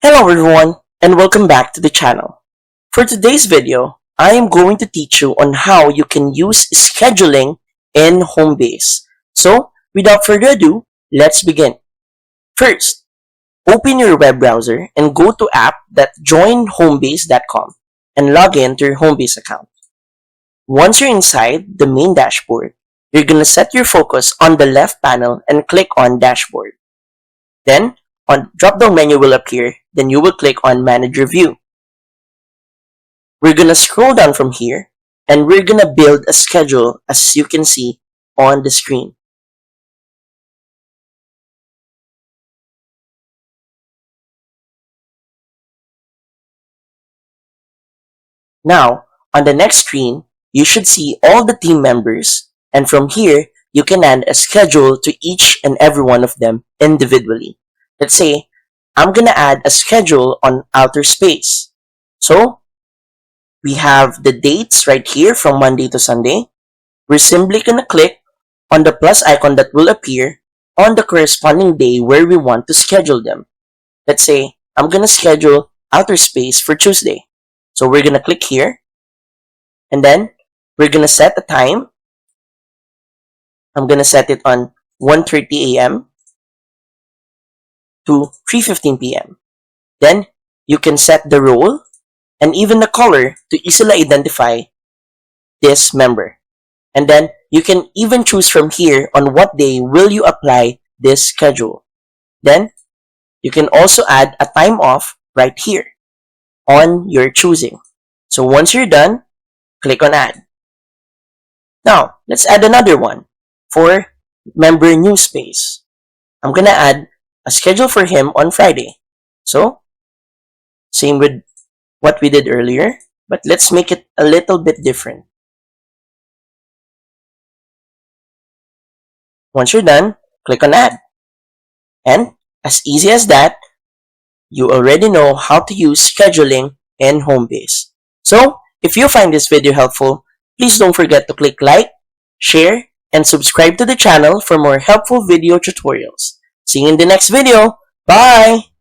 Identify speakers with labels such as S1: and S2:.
S1: Hello everyone and welcome back to the channel. For today's video, I am going to teach you on how you can use scheduling in Homebase. So, without further ado, let's begin. First, open your web browser and go to app.joinhomebase.com and log in to your Homebase account. Once you're inside the main dashboard, you're going to set your focus on the left panel and click on Dashboard. Then, on drop-down menu will appear, then you will click on Manager View. We're gonna scroll down from here, and we're gonna build a schedule as you can see on the screen. Now, on the next screen, you should see all the team members, and from here, you can add a schedule to each and every one of them individually. Let's say, I'm gonna add a schedule on outer space. So, we have the dates right here from Monday to Sunday. We're simply gonna click on the plus icon that will appear on the corresponding day where we want to schedule them. Let's say, I'm gonna schedule outer space for Tuesday. So we're gonna click here, and then we're gonna set a time. I'm gonna set it on 1:30 a.m. to 3:15 p.m. Then, you can set the role and even the color to easily identify this member. And then, you can even choose from here on what day will you apply this schedule. Then, you can also add a time off right here on your choosing. So once you're done, click on Add. Now, let's add another one for member new space. I'm gonna add a schedule for him on Friday. So, same with what we did earlier, but let's make it a little bit different. Once you're done, click on Add. And as easy as that, you already know how to use scheduling in Homebase. So, if you find this video helpful, please don't forget to click like, share, and subscribe to the channel for more helpful video tutorials. See you in the next video. Bye!